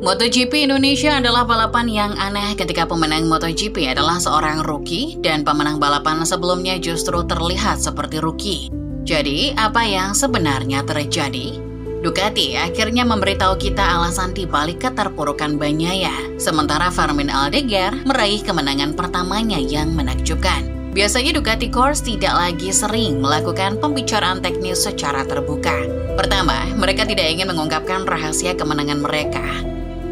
MotoGP Indonesia adalah balapan yang aneh ketika pemenang MotoGP adalah seorang rookie dan pemenang balapan sebelumnya justru terlihat seperti rookie. Jadi, apa yang sebenarnya terjadi? Ducati akhirnya memberitahu kita alasan dibalik keterpurukan Bagnaia, sementara Fermin Aldeguer meraih kemenangan pertamanya yang menakjubkan. Biasanya Ducati Corse tidak lagi sering melakukan pembicaraan teknis secara terbuka. Pertama, mereka tidak ingin mengungkapkan rahasia kemenangan mereka.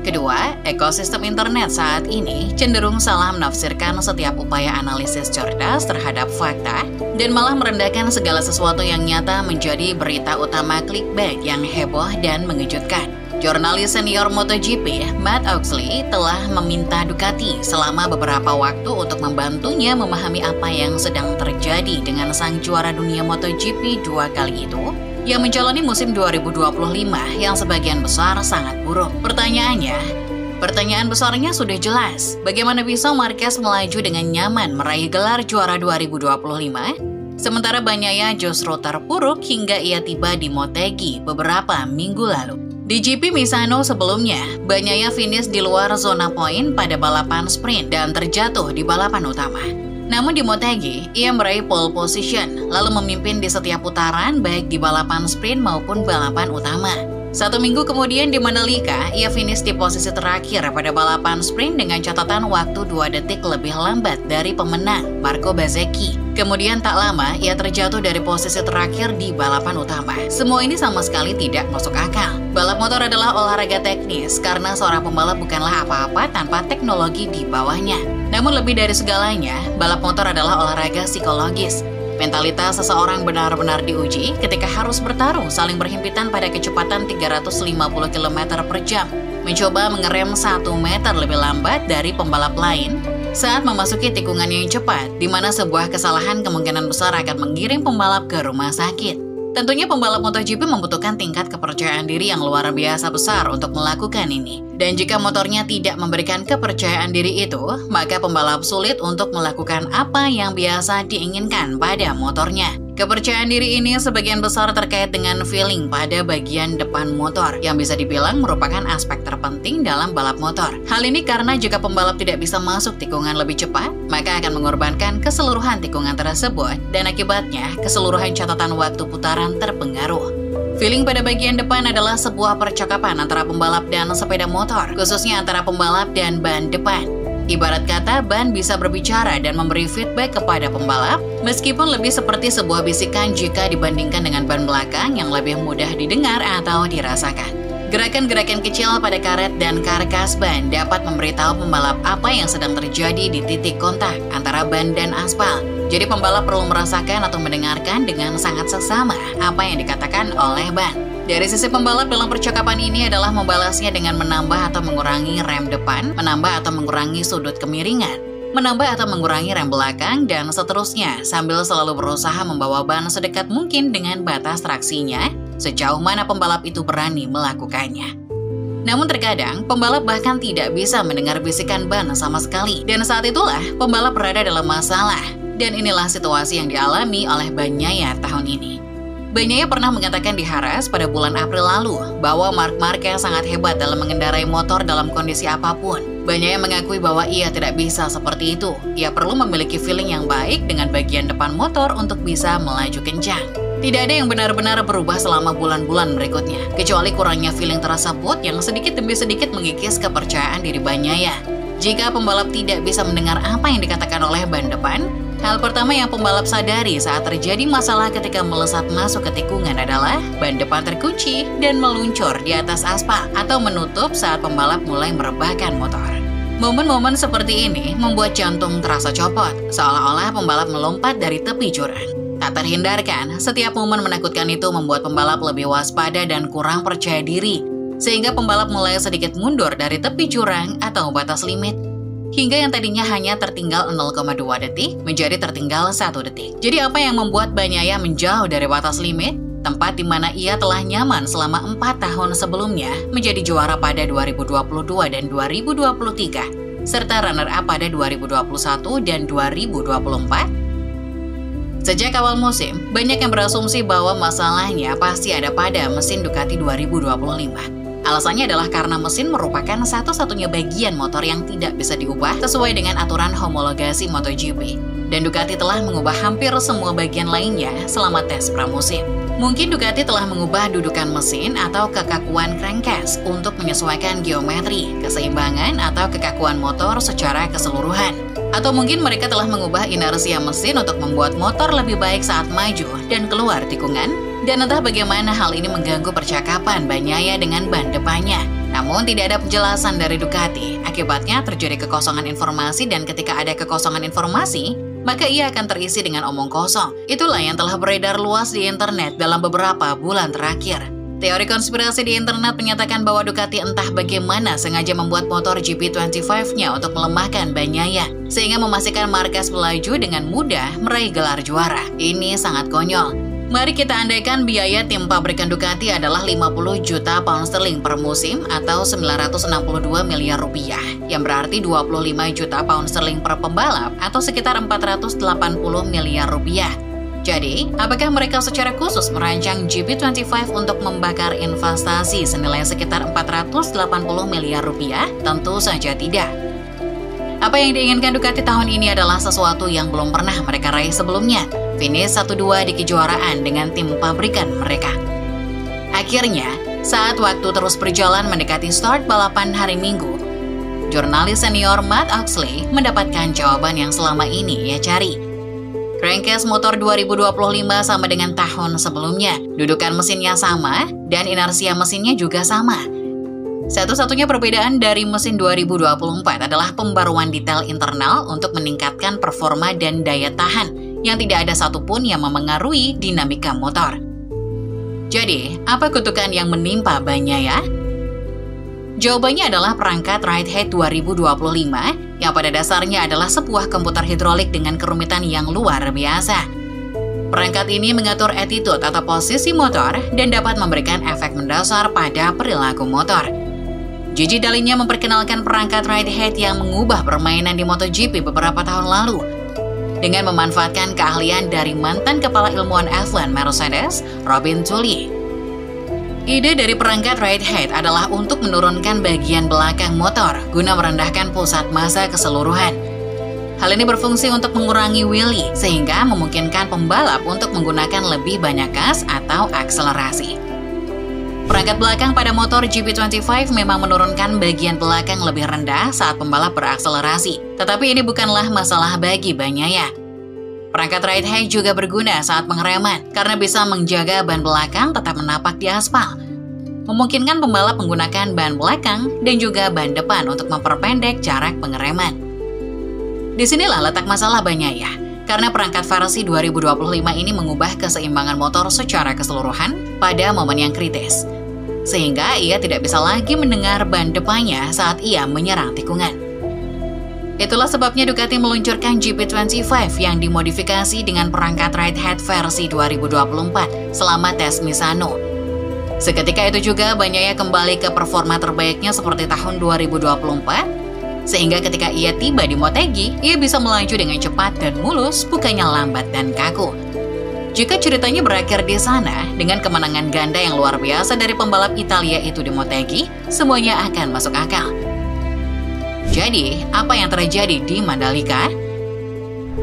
Kedua, ekosistem internet saat ini cenderung salah menafsirkan setiap upaya analisis cerdas terhadap fakta dan malah merendahkan segala sesuatu yang nyata menjadi berita utama clickbait yang heboh dan mengejutkan. Jurnalis senior MotoGP, Matt Oxley, telah meminta Ducati selama beberapa waktu untuk membantunya memahami apa yang sedang terjadi dengan sang juara dunia MotoGP 2 kali itu, yang menjalani musim 2025 yang sebagian besar sangat buruk. Pertanyaan besarnya sudah jelas. Bagaimana bisa Marquez melaju dengan nyaman meraih gelar juara 2025, sementara Bagnaia justru terpuruk hingga ia tiba di Motegi beberapa minggu lalu. Di GP Misano sebelumnya, Bagnaia finish di luar zona poin pada balapan sprint dan terjatuh di balapan utama. Namun di Motegi, ia meraih pole position, lalu memimpin di setiap putaran baik di balapan sprint maupun balapan utama. 1 minggu kemudian di Mandalika, ia finish di posisi terakhir pada balapan sprint dengan catatan waktu 2 detik lebih lambat dari pemenang, Marco Bezzecchi. Kemudian tak lama, ia terjatuh dari posisi terakhir di balapan utama. Semua ini sama sekali tidak masuk akal. Balap motor adalah olahraga teknis, karena seorang pembalap bukanlah apa-apa tanpa teknologi di bawahnya. Namun lebih dari segalanya, balap motor adalah olahraga psikologis. Mentalitas seseorang benar-benar diuji ketika harus bertarung saling berhimpitan pada kecepatan 350 km per jam, mencoba mengerem 1 meter lebih lambat dari pembalap lain saat memasuki tikungan yang cepat, di mana sebuah kesalahan kemungkinan besar akan mengirim pembalap ke rumah sakit. Tentunya pembalap MotoGP membutuhkan tingkat kepercayaan diri yang luar biasa besar untuk melakukan ini. Dan jika motornya tidak memberikan kepercayaan diri itu, maka pembalap sulit untuk melakukan apa yang biasa diinginkan pada motornya. Kepercayaan diri ini sebagian besar terkait dengan feeling pada bagian depan motor, yang bisa dibilang merupakan aspek terpenting dalam balap motor. Hal ini karena jika pembalap tidak bisa masuk tikungan lebih cepat, maka akan mengorbankan keseluruhan tikungan tersebut, dan akibatnya keseluruhan catatan waktu putaran terpengaruh. Feeling pada bagian depan adalah sebuah percakapan antara pembalap dan sepeda motor, khususnya antara pembalap dan ban depan. Ibarat kata, ban bisa berbicara dan memberi feedback kepada pembalap, meskipun lebih seperti sebuah bisikan jika dibandingkan dengan ban belakang yang lebih mudah didengar atau dirasakan. Gerakan-gerakan kecil pada karet dan karkas ban dapat memberitahu pembalap apa yang sedang terjadi di titik kontak antara ban dan aspal. Jadi pembalap perlu merasakan atau mendengarkan dengan sangat seksama apa yang dikatakan oleh ban. Dari sisi pembalap dalam percakapan ini adalah membalasnya dengan menambah atau mengurangi rem depan, menambah atau mengurangi sudut kemiringan, menambah atau mengurangi rem belakang, dan seterusnya, sambil selalu berusaha membawa ban sedekat mungkin dengan batas traksinya, sejauh mana pembalap itu berani melakukannya. Namun terkadang, pembalap bahkan tidak bisa mendengar bisikan ban sama sekali, dan saat itulah pembalap berada dalam masalah. Dan inilah situasi yang dialami oleh Bagnaia tahun ini. Bagnaia pernah mengatakan di Haras pada bulan April lalu bahwa Marc Marquez sangat hebat dalam mengendarai motor dalam kondisi apapun. Bagnaia mengakui bahwa ia tidak bisa seperti itu. Ia perlu memiliki feeling yang baik dengan bagian depan motor untuk bisa melaju kencang. Tidak ada yang benar-benar berubah selama bulan-bulan berikutnya, kecuali kurangnya feeling tersebut yang sedikit demi sedikit mengikis kepercayaan diri Bagnaia. Jika pembalap tidak bisa mendengar apa yang dikatakan oleh ban depan, hal pertama yang pembalap sadari saat terjadi masalah ketika melesat masuk ke tikungan adalah ban depan terkunci dan meluncur di atas aspal atau menutup saat pembalap mulai merebahkan motor. Momen-momen seperti ini membuat jantung terasa copot, seolah-olah pembalap melompat dari tepi jurang. Tak terhindarkan, setiap momen menakutkan itu membuat pembalap lebih waspada dan kurang percaya diri, sehingga pembalap mulai sedikit mundur dari tepi jurang atau batas limit, hingga yang tadinya hanya tertinggal 0,2 detik menjadi tertinggal 1 detik. Jadi apa yang membuat Bagnaia menjauh dari batas limit, tempat di mana ia telah nyaman selama 4 tahun sebelumnya, menjadi juara pada 2022 dan 2023, serta runner-up pada 2021 dan 2024? Sejak awal musim, banyak yang berasumsi bahwa masalahnya pasti ada pada mesin Ducati 2025. Alasannya adalah karena mesin merupakan satu-satunya bagian motor yang tidak bisa diubah sesuai dengan aturan homologasi MotoGP. Dan Ducati telah mengubah hampir semua bagian lainnya selama tes pramusim. Mungkin Ducati telah mengubah dudukan mesin atau kekakuan crankcase untuk menyesuaikan geometri, keseimbangan, atau kekakuan motor secara keseluruhan. Atau mungkin mereka telah mengubah inersia mesin untuk membuat motor lebih baik saat maju dan keluar tikungan. Dan entah bagaimana hal ini mengganggu percakapan Bagnaia dengan ban depannya. Namun tidak ada penjelasan dari Ducati. Akibatnya terjadi kekosongan informasi dan ketika ada kekosongan informasi, maka ia akan terisi dengan omong kosong. Itulah yang telah beredar luas di internet dalam beberapa bulan terakhir. Teori konspirasi di internet menyatakan bahwa Ducati entah bagaimana sengaja membuat motor GP25-nya untuk melemahkan Bagnaia, sehingga memastikan Marquez melaju dengan mudah meraih gelar juara. Ini sangat konyol. Mari kita andaikan biaya tim pabrikan Ducati adalah 50 juta pound sterling per musim atau 962 miliar rupiah, yang berarti 25 juta pound sterling per pembalap atau sekitar 480 miliar rupiah. Jadi, apakah mereka secara khusus merancang GP25 untuk membakar investasi senilai sekitar 480 miliar rupiah? Tentu saja tidak. Apa yang diinginkan Ducati tahun ini adalah sesuatu yang belum pernah mereka raih sebelumnya, finish 1-2 di kejuaraan dengan tim pabrikan mereka. Akhirnya, saat waktu terus berjalan mendekati start balapan hari Minggu, jurnalis senior Matt Oxley mendapatkan jawaban yang selama ini ia cari. Crankcase motor 2025 sama dengan tahun sebelumnya, dudukan mesinnya sama, dan inersia mesinnya juga sama. Satu-satunya perbedaan dari mesin 2024 adalah pembaruan detail internal untuk meningkatkan performa dan daya tahan, yang tidak ada satupun yang memengaruhi dinamika motor. Jadi, apa kutukan yang menimpa Bagnaia? Jawabannya adalah perangkat Ride-Head 2025 yang pada dasarnya adalah sebuah komputer hidrolik dengan kerumitan yang luar biasa. Perangkat ini mengatur attitude atau posisi motor dan dapat memberikan efek mendasar pada perilaku motor. Gigi Dall'Igna memperkenalkan perangkat Ride-Head yang mengubah permainan di MotoGP beberapa tahun lalu dengan memanfaatkan keahlian dari mantan kepala ilmuwan F1 Mercedes, Robin Tully. Ide dari perangkat Ride-Head adalah untuk menurunkan bagian belakang motor guna merendahkan pusat massa keseluruhan. Hal ini berfungsi untuk mengurangi wheelie sehingga memungkinkan pembalap untuk menggunakan lebih banyak gas atau akselerasi. Perangkat belakang pada motor GP25 memang menurunkan bagian belakang lebih rendah saat pembalap berakselerasi. Tetapi ini bukanlah masalah bagi Bagnaia. Perangkat Ride-Head juga berguna saat pengereman karena bisa menjaga ban belakang tetap menapak di aspal. Memungkinkan pembalap menggunakan ban belakang dan juga ban depan untuk memperpendek jarak pengereman. Disinilah letak masalah Bagnaia. Karena perangkat versi 2025 ini mengubah keseimbangan motor secara keseluruhan pada momen yang kritis. Sehingga ia tidak bisa lagi mendengar ban depannya saat ia menyerang tikungan. Itulah sebabnya Ducati meluncurkan GP25 yang dimodifikasi dengan perangkat Ride-Head versi 2024 selama tes Misano. Seketika itu juga Bagnaia kembali ke performa terbaiknya seperti tahun 2024, sehingga ketika ia tiba di Motegi, ia bisa melaju dengan cepat dan mulus, bukannya lambat dan kaku. Jika ceritanya berakhir di sana, dengan kemenangan ganda yang luar biasa dari pembalap Italia itu di Motegi, semuanya akan masuk akal. Jadi, apa yang terjadi di Mandalika?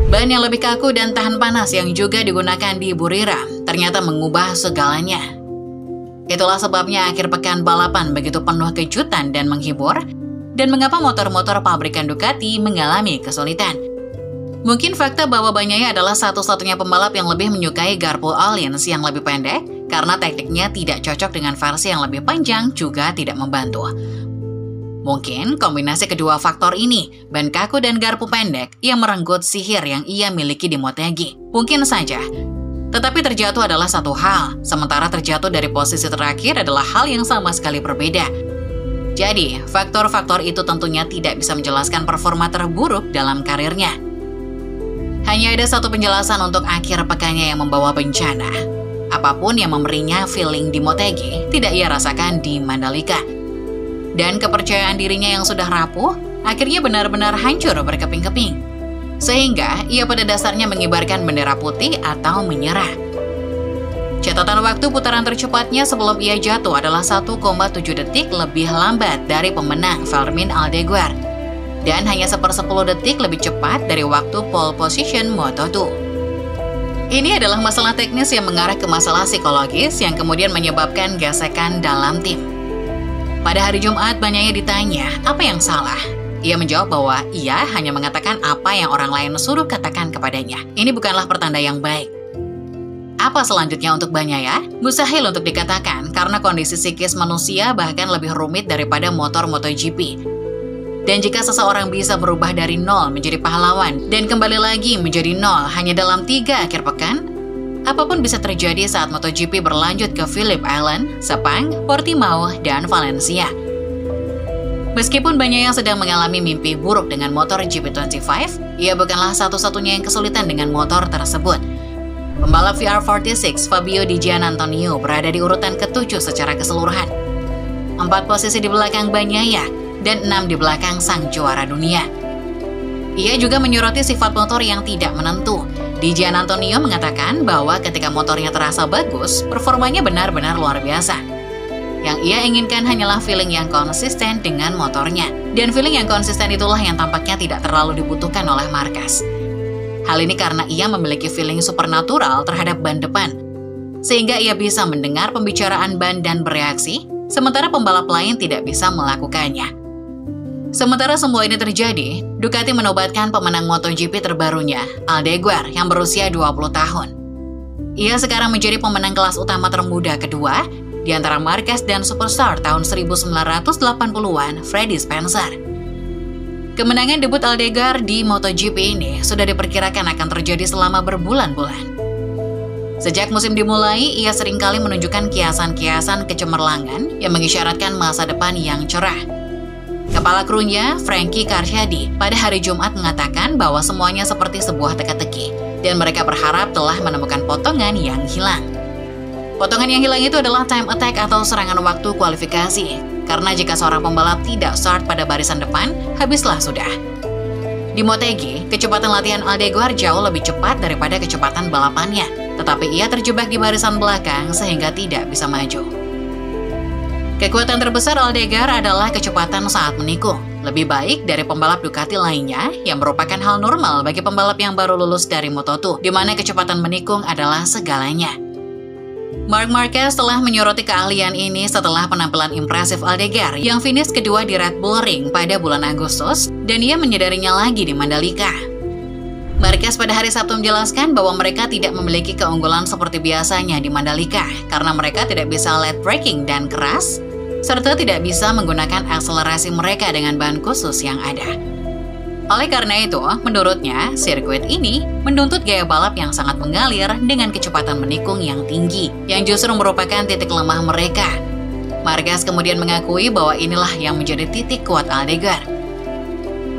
Ban yang lebih kaku dan tahan panas yang juga digunakan di Buriram ternyata mengubah segalanya. Itulah sebabnya akhir pekan balapan begitu penuh kejutan dan menghibur, dan mengapa motor-motor pabrikan Ducati mengalami kesulitan. Mungkin fakta bahwa Bagnaia adalah satu-satunya pembalap yang lebih menyukai garpu Öhlins yang lebih pendek, karena tekniknya tidak cocok dengan versi yang lebih panjang juga tidak membantu. Mungkin kombinasi kedua faktor ini, ban kaku dan garpu pendek, yang merenggut sihir yang ia miliki di Motegi. Mungkin saja. Tetapi terjatuh adalah satu hal, sementara terjatuh dari posisi terakhir adalah hal yang sama sekali berbeda. Jadi, faktor-faktor itu tentunya tidak bisa menjelaskan performa terburuk dalam karirnya. Hanya ada satu penjelasan untuk akhir pekannya yang membawa bencana. Apapun yang memberinya feeling di Motegi, tidak ia rasakan di Mandalika. Dan kepercayaan dirinya yang sudah rapuh, akhirnya benar-benar hancur berkeping-keping. sehingga ia pada dasarnya mengibarkan bendera putih atau menyerah. Catatan waktu putaran tercepatnya sebelum ia jatuh adalah 1,7 detik lebih lambat dari pemenang Fermin Aldeguer, dan hanya 1/10 detik lebih cepat dari waktu pole position Moto2. Ini adalah masalah teknis yang mengarah ke masalah psikologis yang kemudian menyebabkan gesekan dalam tim. Pada hari Jumat, Bagnaia ditanya apa yang salah. Ia menjawab bahwa ia hanya mengatakan apa yang orang lain suruh katakan kepadanya. Ini bukanlah pertanda yang baik. Apa selanjutnya untuk Bagnaia? Mustahil untuk dikatakan karena kondisi psikis manusia bahkan lebih rumit daripada motor MotoGP. Dan jika seseorang bisa berubah dari nol menjadi pahlawan dan kembali lagi menjadi nol hanya dalam 3 akhir pekan, apapun bisa terjadi saat MotoGP berlanjut ke Phillip Island, Sepang, Portimao, dan Valencia. Meskipun Bagnaia sedang mengalami mimpi buruk dengan motor GP25, ia bukanlah satu-satunya yang kesulitan dengan motor tersebut. Pembalap VR46 Fabio Di Giannantonio berada di urutan ke-7 secara keseluruhan. 4 posisi di belakang Bagnaia dan 6 di belakang sang juara dunia. Ia juga menyoroti sifat motor yang tidak menentu. Di Giannantonio mengatakan bahwa ketika motornya terasa bagus, performanya benar-benar luar biasa. Yang ia inginkan hanyalah feeling yang konsisten dengan motornya. Dan feeling yang konsisten itulah yang tampaknya tidak terlalu dibutuhkan oleh Marquez. Hal ini karena ia memiliki feeling supernatural terhadap ban depan, sehingga ia bisa mendengar pembicaraan ban dan bereaksi, sementara pembalap lain tidak bisa melakukannya. Sementara semua ini terjadi, Ducati menobatkan pemenang MotoGP terbarunya, Aldeguer, yang berusia 20 tahun. Ia sekarang menjadi pemenang kelas utama termuda kedua di antara Marquez dan superstar tahun 1980-an, Freddie Spencer. Kemenangan debut Aldeguer di MotoGP ini sudah diperkirakan akan terjadi selama berbulan-bulan. Sejak musim dimulai, ia seringkali menunjukkan kiasan-kiasan kecemerlangan yang mengisyaratkan masa depan yang cerah. Kepala krunya, Frankie Carchedi, pada hari Jumat mengatakan bahwa semuanya seperti sebuah teka-teki, dan mereka berharap telah menemukan potongan yang hilang. Potongan yang hilang itu adalah time attack atau serangan waktu kualifikasi, karena jika seorang pembalap tidak start pada barisan depan, habislah sudah. Di Motegi, kecepatan latihan Aldeguer jauh lebih cepat daripada kecepatan balapannya, tetapi ia terjebak di barisan belakang sehingga tidak bisa maju. Kekuatan terbesar Aldeguer adalah kecepatan saat menikung, lebih baik dari pembalap Ducati lainnya yang merupakan hal normal bagi pembalap yang baru lulus dari Moto2, di mana kecepatan menikung adalah segalanya. Marc Marquez telah menyoroti keahlian ini setelah penampilan impresif Aldeguer yang finish kedua di Red Bull Ring pada bulan Agustus, dan ia menyadarinya lagi di Mandalika. Marquez pada hari Sabtu menjelaskan bahwa mereka tidak memiliki keunggulan seperti biasanya di Mandalika karena mereka tidak bisa late braking dan keras, serta tidak bisa menggunakan akselerasi mereka dengan ban khusus yang ada. Oleh karena itu, menurutnya, sirkuit ini menuntut gaya balap yang sangat mengalir dengan kecepatan menikung yang tinggi, yang justru merupakan titik lemah mereka. Marquez kemudian mengakui bahwa inilah yang menjadi titik kuat Aldeguer.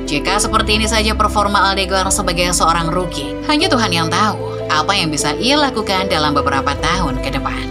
Jika seperti ini saja performa Aldeguer sebagai seorang rookie, hanya Tuhan yang tahu apa yang bisa ia lakukan dalam beberapa tahun ke depan.